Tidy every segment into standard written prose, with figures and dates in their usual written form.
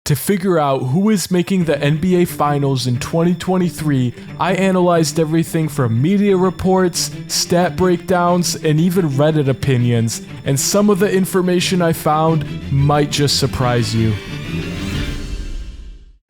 To figure out who is making the NBA Finals in 2023, I analyzed everything from media reports, stat breakdowns, and even Reddit opinions, and some of the information I found might just surprise you.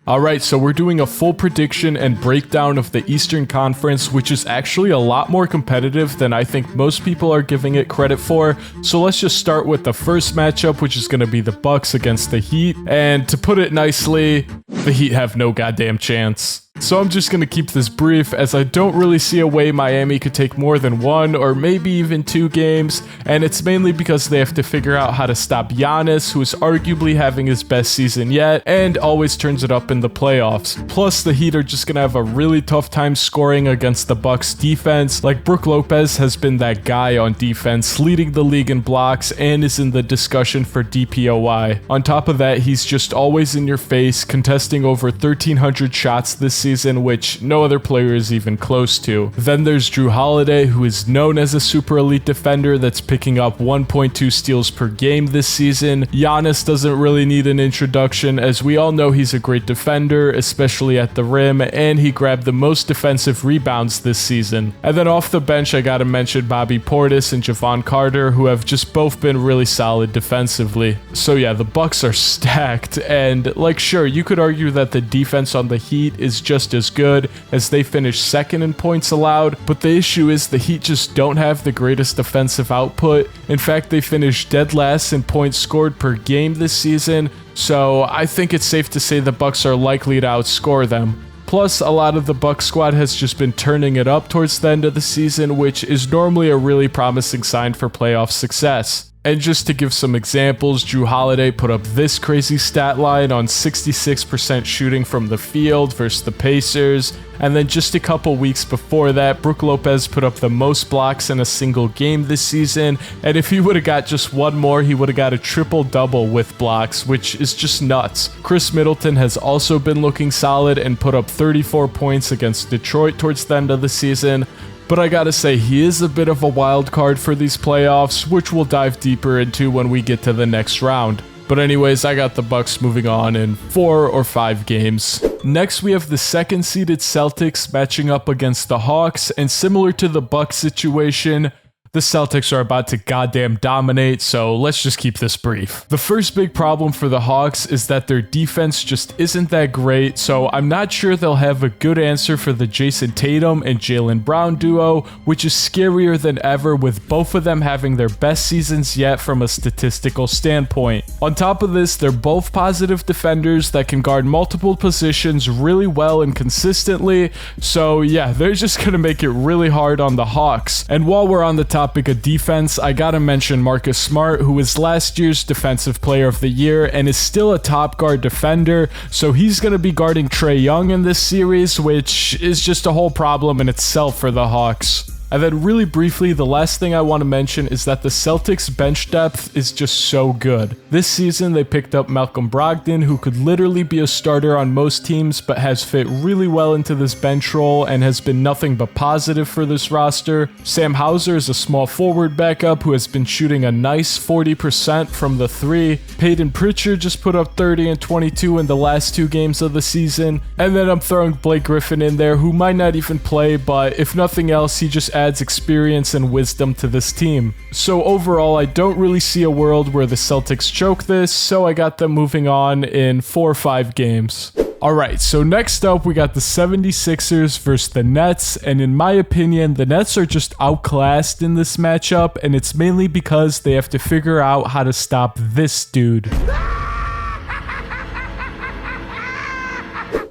Alright, so we're doing a full prediction and breakdown of the Eastern Conference, which is actually a lot more competitive than I think most people are giving it credit for. So let's just start with the first matchup, which is going to be the Bucks against the Heat. And to put it nicely, the Heat have no goddamn chance. So I'm just going to keep this brief, as I don't really see a way Miami could take more than one or maybe even 2 games, and it's mainly because they have to figure out how to stop Giannis, who is arguably having his best season yet and always turns it up in the playoffs. Plus, the Heat are just going to have a really tough time scoring against the Bucks defense. Like, Brook Lopez has been that guy on defense, leading the league in blocks and is in the discussion for DPOY. On top of that, he's just always in your face, contesting over 1,300 shots this season, which no other player is even close to. Then there's Jrue Holiday, who is known as a super elite defender that's picking up 1.2 steals per game this season. Giannis doesn't really need an introduction, as we all know he's a great defender, especially at the rim, and he grabbed the most defensive rebounds this season. And then off the bench, I gotta mention Bobby Portis and Javon Carter, who have just both been really solid defensively. So yeah, the Bucks are stacked, and like, sure, you could argue that the defense on the Heat is just as good, as they finished second in points allowed, but the issue is the Heat just don't have the greatest defensive output. In fact, they finished dead last in points scored per game this season, so I think it's safe to say the Bucks are likely to outscore them. Plus, a lot of the Bucks squad has just been turning it up towards the end of the season, which is normally a really promising sign for playoff success. And just to give some examples, Jrue Holiday put up this crazy stat line on 66% shooting from the field versus the Pacers. And then just a couple weeks before that, Brook Lopez put up the most blocks in a single game this season. And if he would have got just one more, he would have got a triple-double with blocks, which is just nuts. Chris Middleton has also been looking solid and put up 34 points against Detroit towards the end of the season. But I gotta say, he is a bit of a wild card for these playoffs, which we'll dive deeper into when we get to the next round. But anyways, I got the Bucks moving on in 4 or 5 games. Next, we have the second-seeded Celtics matching up against the Hawks, and similar to the Bucks situation, the Celtics are about to goddamn dominate, so let's just keep this brief. The first big problem for the Hawks is that their defense just isn't that great, so I'm not sure they'll have a good answer for the Jason Tatum and Jaylen Brown duo, which is scarier than ever, with both of them having their best seasons yet from a statistical standpoint. On top of this, they're both positive defenders that can guard multiple positions really well and consistently, so yeah, they're just gonna make it really hard on the Hawks. And while we're on the topic of defense, I gotta mention Marcus Smart, who was last year's Defensive Player of the Year and is still a top guard defender, so he's gonna be guarding Trae Young in this series, which is just a whole problem in itself for the Hawks. And then really briefly, the last thing I want to mention is that the Celtics bench depth is just so good. This season, they picked up Malcolm Brogdon, who could literally be a starter on most teams, but has fit really well into this bench role and has been nothing but positive for this roster. Sam Hauser is a small forward backup who has been shooting a nice 40% from the 3. Peyton Pritchard just put up 30 and 22 in the last 2 games of the season. And then I'm throwing Blake Griffin in there, who might not even play, but if nothing else, he just adds experience and wisdom to this team. So overall, I don't really see a world where the Celtics choke this, so I got them moving on in 4 or 5 games. Alright, so next up we got the 76ers versus the Nets, and in my opinion, the Nets are just outclassed in this matchup, and it's mainly because they have to figure out how to stop this dude.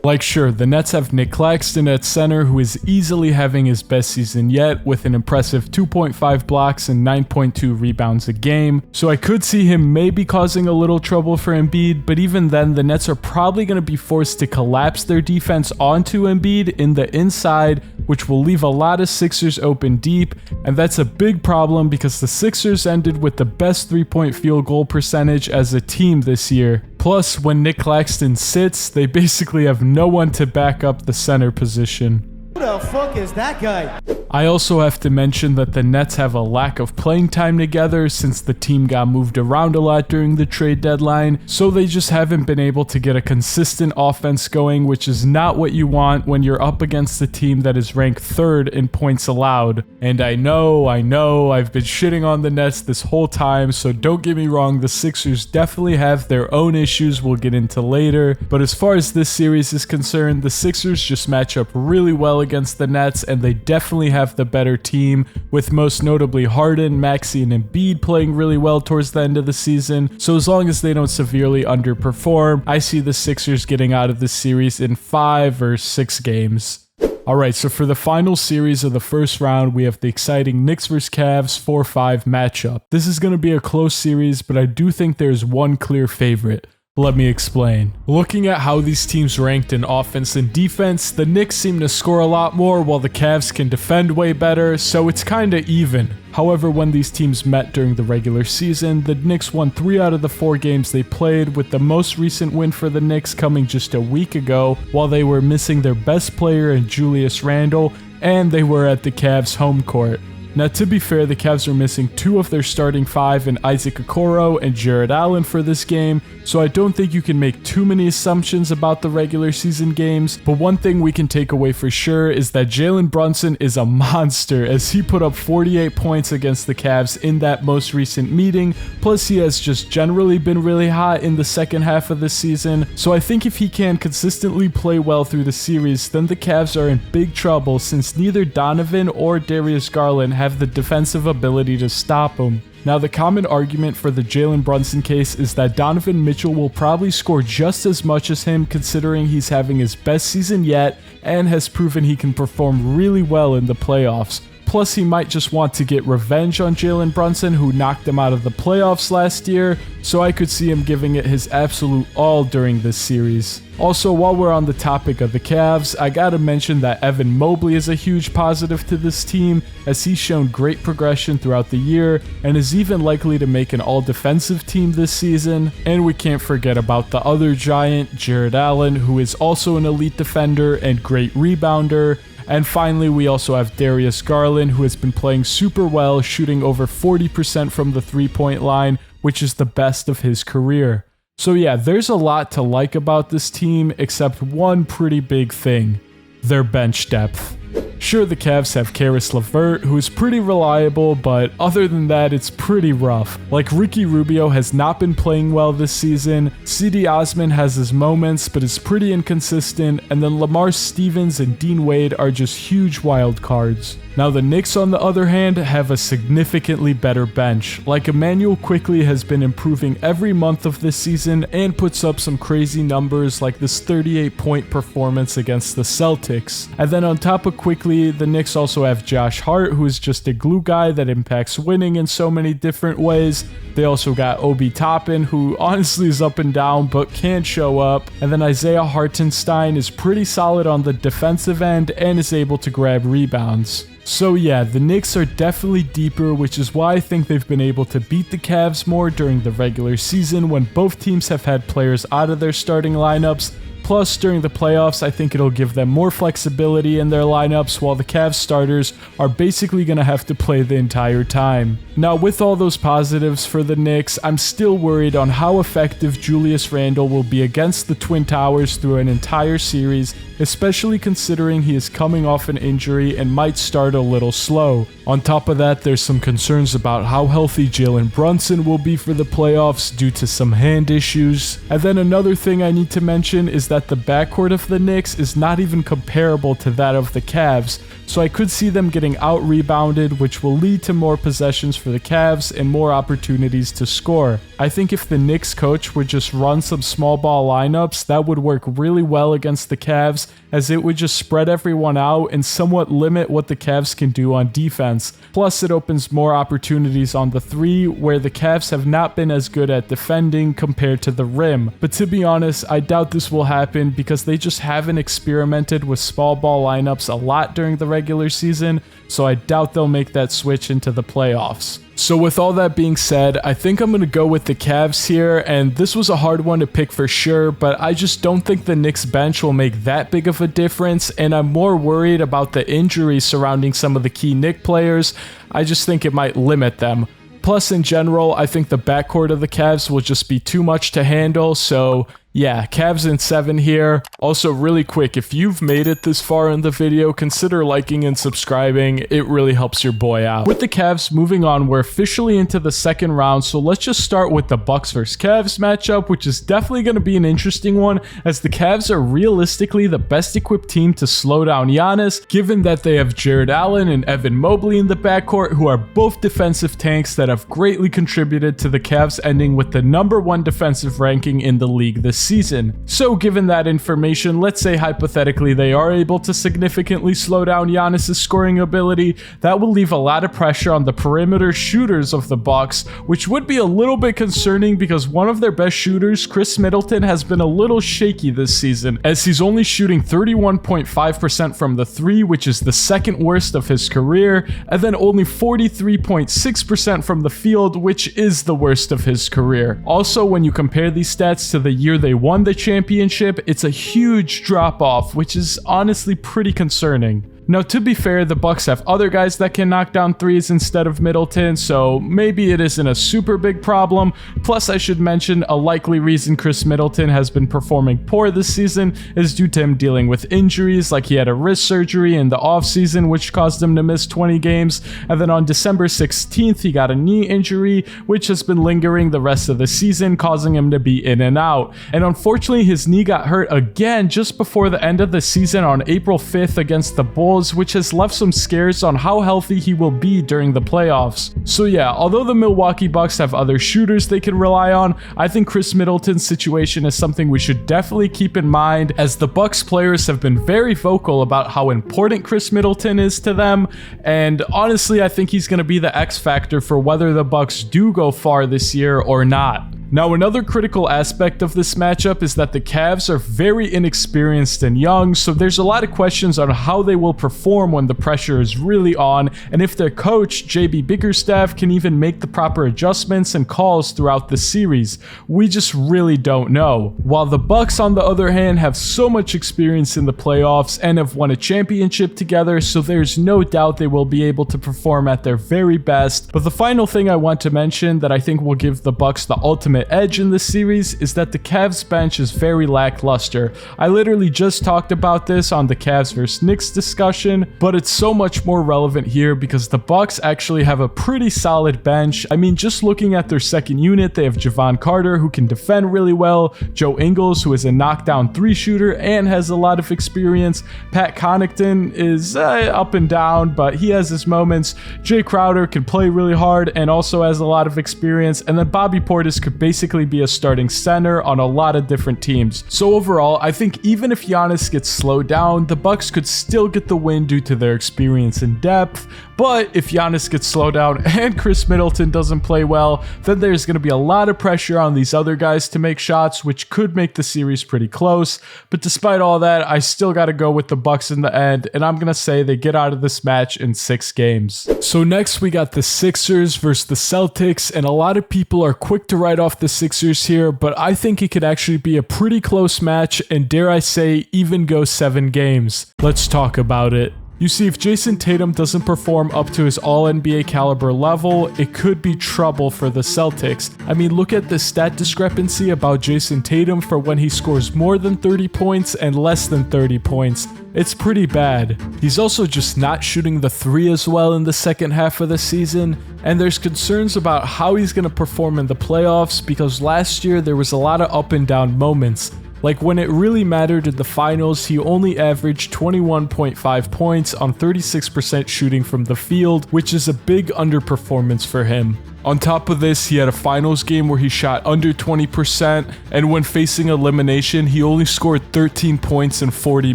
Like, sure, the Nets have Nick Claxton at center, who is easily having his best season yet with an impressive 2.5 blocks and 9.2 rebounds a game. So I could see him maybe causing a little trouble for Embiid, but even then, the Nets are probably going to be forced to collapse their defense onto Embiid in the inside, which will leave a lot of Sixers open deep, and that's a big problem because the Sixers ended with the best 3-point field goal percentage as a team this year. Plus, when Nick Claxton sits, they basically have no one to back up the center position. Who the fuck is that guy? I also have to mention that the Nets have a lack of playing time together since the team got moved around a lot during the trade deadline, so they just haven't been able to get a consistent offense going, which is not what you want when you're up against a team that is ranked 3rd in points allowed. And I know, I've been shitting on the Nets this whole time, so don't get me wrong, the Sixers definitely have their own issues we'll get into later, but as far as this series is concerned, the Sixers just match up really well against the Nets, and they definitely have the better team, with most notably Harden, Maxey, and Embiid playing really well towards the end of the season. So as long as they don't severely underperform, I see the Sixers getting out of this series in 5 or 6 games. Alright, so for the final series of the first round, we have the exciting Knicks vs Cavs 4-5 matchup. This is going to be a close series, but I do think there's one clear favorite. Let me explain. Looking at how these teams ranked in offense and defense, the Knicks seem to score a lot more while the Cavs can defend way better, so it's kinda even. However, when these teams met during the regular season, the Knicks won 3 out of the 4 games they played, with the most recent win for the Knicks coming just a week ago while they were missing their best player in Julius Randle, and they were at the Cavs' home court. Now, to be fair, the Cavs are missing 2 of their starting 5 in Isaac Okoro and Jared Allen for this game, so I don't think you can make too many assumptions about the regular season games, but one thing we can take away for sure is that Jalen Brunson is a monster, as he put up 48 points against the Cavs in that most recent meeting, plus he has just generally been really hot in the second half of the season, so I think if he can consistently play well through the series, then the Cavs are in big trouble since neither Donovan or Darius Garland have the defensive ability to stop him. Now, the common argument for the Jalen Brunson case is that Donovan Mitchell will probably score just as much as him, considering he's having his best season yet and has proven he can perform really well in the playoffs. Plus, he might just want to get revenge on Jalen Brunson, who knocked him out of the playoffs last year, so I could see him giving it his absolute all during this series. Also, while we're on the topic of the Cavs, I gotta mention that Evan Mobley is a huge positive to this team, as he's shown great progression throughout the year and is even likely to make an all-defensive team this season. And we can't forget about the other giant, Jared Allen, who is also an elite defender and great rebounder. And finally, we also have Darius Garland, who has been playing super well, shooting over 40% from the three-point line, which is the best of his career. So yeah, there's a lot to like about this team, except one pretty big thing: their bench depth. Sure, the Cavs have Karis LeVert, who's pretty reliable, but other than that, it's pretty rough. Like, Ricky Rubio has not been playing well this season, C.D. Osman has his moments, but is pretty inconsistent, and then Lamar Stevens and Dean Wade are just huge wild cards. Now, the Knicks, on the other hand, have a significantly better bench. Like, Emmanuel Quickley has been improving every month of this season and puts up some crazy numbers like this 38-point performance against the Celtics. And then on top of Quickley, the Knicks also have Josh Hart, who is just a glue guy that impacts winning in so many different ways. They also got Obi Toppin, who honestly is up and down but can't show up. And then Isaiah Hartenstein is pretty solid on the defensive end and is able to grab rebounds. So yeah, the Knicks are definitely deeper, which is why I think they've been able to beat the Cavs more during the regular season when both teams have had players out of their starting lineups. Plus, during the playoffs, I think it'll give them more flexibility in their lineups, while the Cavs starters are basically going to have to play the entire time. Now, with all those positives for the Knicks, I'm still worried on how effective Julius Randle will be against the Twin Towers through an entire series, especially considering he is coming off an injury and might start a little slow. On top of that, there's some concerns about how healthy Jalen Brunson will be for the playoffs due to some hand issues. And then another thing I need to mention is that the backcourt of the Knicks is not even comparable to that of the Cavs, so I could see them getting out-rebounded, which will lead to more possessions for the Cavs and more opportunities to score. I think if the Knicks coach would just run some small ball lineups, that would work really well against the Cavs, as it would just spread everyone out and somewhat limit what the Cavs can do on defense. Plus, it opens more opportunities on the three, where the Cavs have not been as good at defending compared to the rim. But to be honest, I doubt this will happen because they just haven't experimented with small ball lineups a lot during the regular season, so I doubt they'll make that switch into the playoffs. So with all that being said, I think I'm going to go with the Cavs here, and this was a hard one to pick for sure, but I just don't think the Knicks bench will make that big of a difference, and I'm more worried about the injuries surrounding some of the key Knicks players. I just think it might limit them. Plus, in general, I think the backcourt of the Cavs will just be too much to handle, so yeah, Cavs in 7 here. Also, really quick, if you've made it this far in the video, consider liking and subscribing. It really helps your boy out. With the Cavs moving on, we're officially into the second round, so let's just start with the Bucks versus Cavs matchup, which is definitely going to be an interesting one, as the Cavs are realistically the best equipped team to slow down Giannis, given that they have Jared Allen and Evan Mobley in the backcourt, who are both defensive tanks that have greatly contributed to the Cavs ending with the #1 defensive ranking in the league this season. So given that information, let's say hypothetically they are able to significantly slow down Giannis' scoring ability, that will leave a lot of pressure on the perimeter shooters of the Bucks, which would be a little bit concerning because one of their best shooters, Chris Middleton, has been a little shaky this season, as he's only shooting 31.5% from the 3, which is the second worst of his career, and then only 43.6% from the field, which is the worst of his career. Also, when you compare these stats to the year they won the championship, it's a huge drop off, which is honestly pretty concerning. Now, to be fair, the Bucks have other guys that can knock down threes instead of Middleton, so maybe it isn't a super big problem. Plus, I should mention a likely reason Chris Middleton has been performing poor this season is due to him dealing with injuries, like he had a wrist surgery in the offseason, which caused him to miss 20 games, and then on December 16th, he got a knee injury, which has been lingering the rest of the season, causing him to be in and out. And unfortunately, his knee got hurt again just before the end of the season on April 5th against the Bulls, which has left some scares on how healthy he will be during the playoffs. So yeah, although the Milwaukee Bucks have other shooters they can rely on, I think Chris Middleton's situation is something we should definitely keep in mind, as the Bucks players have been very vocal about how important Chris Middleton is to them, and honestly, I think he's going to be the X factor for whether the Bucks do go far this year or not. Now, another critical aspect of this matchup is that the Cavs are very inexperienced and young, so there's a lot of questions on how they will perform when the pressure is really on, and if their coach, JB Bickerstaff, can even make the proper adjustments and calls throughout the series. We just really don't know. While the Bucks, on the other hand, have so much experience in the playoffs and have won a championship together, so there's no doubt they will be able to perform at their very best. But the final thing I want to mention that I think will give the Bucks the ultimate edge in this series is that the Cavs bench is very lackluster. I literally just talked about this on the Cavs vs Knicks discussion, but it's so much more relevant here because the Bucks actually have a pretty solid bench. I mean, just looking at their second unit, they have Javon Carter, who can defend really well, Joe Ingles, who is a knockdown 3 shooter and has a lot of experience, Pat Connaughton is up and down, but he has his moments, Jay Crowder can play really hard and also has a lot of experience, and then Bobby Portis could basically be a starting center on a lot of different teams. So overall, I think even if Giannis gets slowed down, the Bucks could still get the win due to their experience and depth. But if Giannis gets slowed down and Chris Middleton doesn't play well, then there's going to be a lot of pressure on these other guys to make shots, which could make the series pretty close. But despite all that, I still got to go with the Bucks in the end, and I'm going to say they get out of this match in 6 games. So next we got the Sixers versus the Celtics, and a lot of people are quick to write off the Sixers here, but I think it could actually be a pretty close match, and dare I say, even go 7 games. Let's talk about it. You see, if Jason Tatum doesn't perform up to his all-NBA caliber level, it could be trouble for the Celtics. I mean, look at the stat discrepancy about Jason Tatum for when he scores more than 30 points and less than 30 points. It's pretty bad. He's also just not shooting the 3 as well in the second half of the season, and there's concerns about how he's going to perform in the playoffs because last year there was a lot of up and down moments. Like when it really mattered in the finals, he only averaged 21.5 points on 36% shooting from the field, which is a big underperformance for him. On top of this, he had a finals game where he shot under 20%, and when facing elimination, he only scored 13 points in 40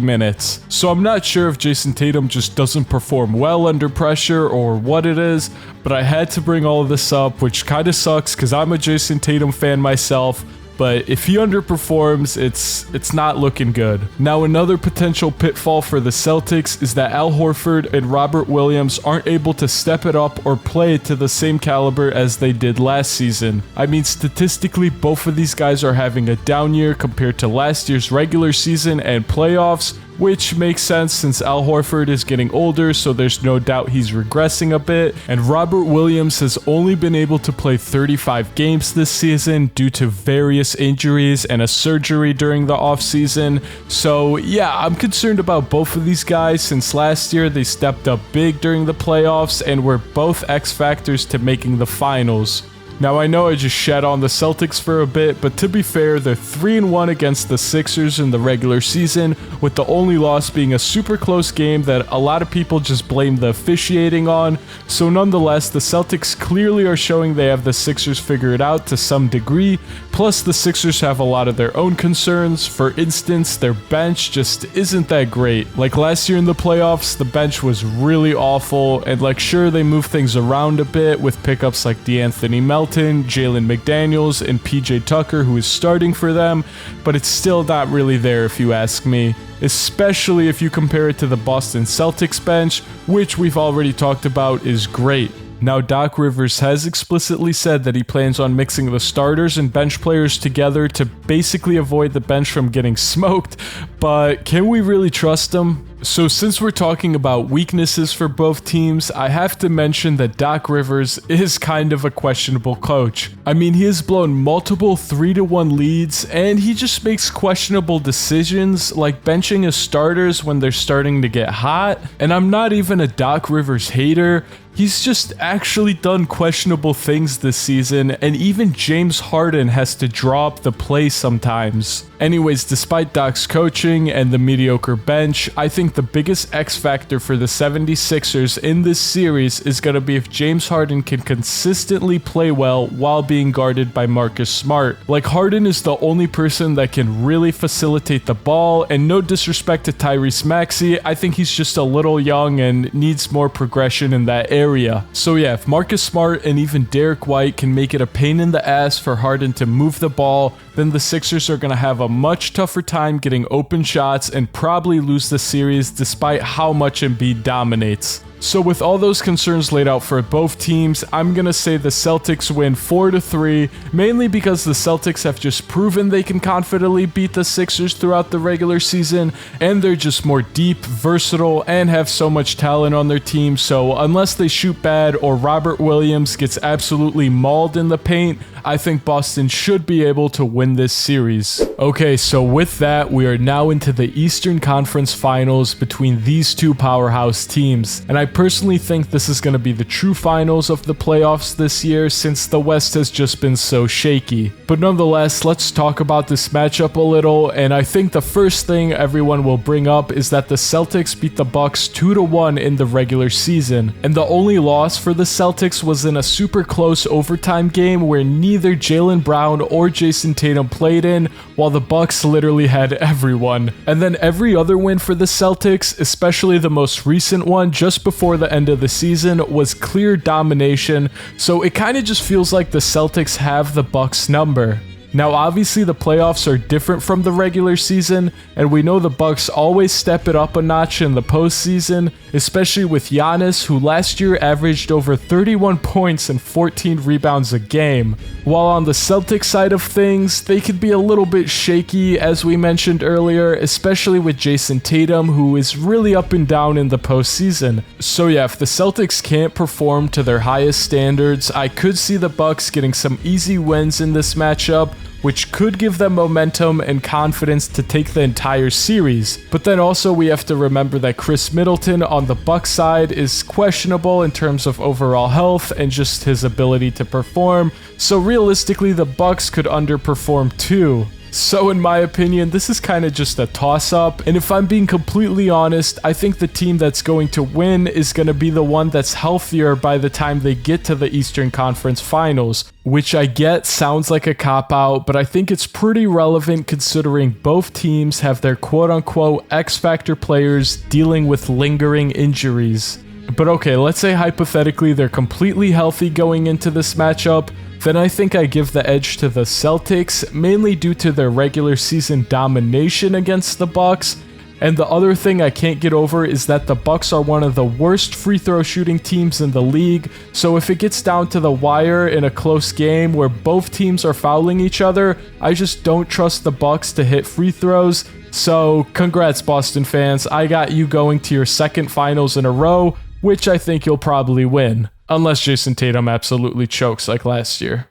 minutes. So I'm not sure if Jason Tatum just doesn't perform well under pressure or what it is, but I had to bring all of this up, which kind of sucks because I'm a Jason Tatum fan myself. but if he underperforms, it's not looking good. Now, another potential pitfall for the Celtics is that Al Horford and Robert Williams aren't able to step it up or play to the same caliber as they did last season. I mean, statistically, both of these guys are having a down year compared to last year's regular season and playoffs, which makes sense since Al Horford is getting older, so there's no doubt he's regressing a bit, and Robert Williams has only been able to play 35 games this season due to various injuries and a surgery during the offseason. So yeah, I'm concerned about both of these guys since last year they stepped up big during the playoffs and were both X factors to making the finals. Now, I know I just shat on the Celtics for a bit, but to be fair, they're 3-1 against the Sixers in the regular season, with the only loss being a super close game that a lot of people just blame the officiating on. So nonetheless, the Celtics clearly are showing they have the Sixers figured out to some degree, plus the Sixers have a lot of their own concerns. For instance, their bench just isn't that great. Like last year in the playoffs, the bench was really awful, and like sure, they moved things around a bit with pickups like DeAnthony Melton, Jalen McDaniels, and PJ Tucker, who is starting for them, but it's still not really there if you ask me, especially if you compare it to the Boston Celtics bench, which we've already talked about is great. Now, Doc Rivers has explicitly said that he plans on mixing the starters and bench players together to basically avoid the bench from getting smoked, but can we really trust him? So since we're talking about weaknesses for both teams, I have to mention that Doc Rivers is kind of a questionable coach. I mean, he has blown multiple 3-1 leads, and he just makes questionable decisions, like benching his starters when they're starting to get hot. And I'm not even a Doc Rivers hater. He's just actually done questionable things this season, and even James Harden has to draw up the play sometimes. Anyways, despite Doc's coaching and the mediocre bench, I think the biggest X factor for the 76ers in this series is going to be if James Harden can consistently play well while being guarded by Marcus Smart. Like, Harden is the only person that can really facilitate the ball, and no disrespect to Tyrese Maxey, I think he's just a little young and needs more progression in that area. So yeah, if Marcus Smart and even Derek White can make it a pain in the ass for Harden to move the ball, then the Sixers are going to have a much tougher time getting open shots and probably lose the series despite how much Embiid dominates. So with all those concerns laid out for both teams, I'm going to say the Celtics win 4-3, mainly because the Celtics have just proven they can confidently beat the Sixers throughout the regular season, and they're just more deep, versatile, and have so much talent on their team, so unless they shoot bad or Robert Williams gets absolutely mauled in the paint, I think Boston should be able to win this series. Okay, so with that, we are now into the Eastern Conference Finals between these two powerhouse teams, and I personally think this is going to be the true finals of the playoffs this year since the West has just been so shaky. But nonetheless, let's talk about this matchup a little, and I think the first thing everyone will bring up is that the Celtics beat the Bucks 2-1 in the regular season, and the only loss for the Celtics was in a super close overtime game where neither Jaylen Brown or Jason Tatum played in, while the Bucks literally had everyone. And then every other win for the Celtics, especially the most recent one just before the end of the season, was clear domination, so it kind of just feels like the Celtics have the Bucks number. Now, obviously, the playoffs are different from the regular season, and we know the Bucks always step it up a notch in the postseason, especially with Giannis, who last year averaged over 31 points and 14 rebounds a game. While on the Celtics side of things, they could be a little bit shaky, as we mentioned earlier, especially with Jason Tatum, who is really up and down in the postseason. So yeah, if the Celtics can't perform to their highest standards, I could see the Bucks getting some easy wins in this matchup, which could give them momentum and confidence to take the entire series. But then also we have to remember that Chris Middleton on the Bucks side is questionable in terms of overall health and just his ability to perform, so realistically the Bucks could underperform too. So in my opinion, this is kind of just a toss-up, and if I'm being completely honest, I think the team that's going to win is going to be the one that's healthier by the time they get to the Eastern Conference Finals, which I get sounds like a cop-out, but I think it's pretty relevant considering both teams have their quote-unquote X-Factor players dealing with lingering injuries. But okay, let's say hypothetically they're completely healthy going into this matchup. then I think I give the edge to the Celtics, mainly due to their regular season domination against the Bucks. And the other thing I can't get over is that the Bucks are one of the worst free throw shooting teams in the league, so if it gets down to the wire in a close game where both teams are fouling each other, I just don't trust the Bucks to hit free throws. So congrats Boston fans, I got you going to your second finals in a row, which I think you'll probably win, unless Jason Tatum absolutely chokes like last year.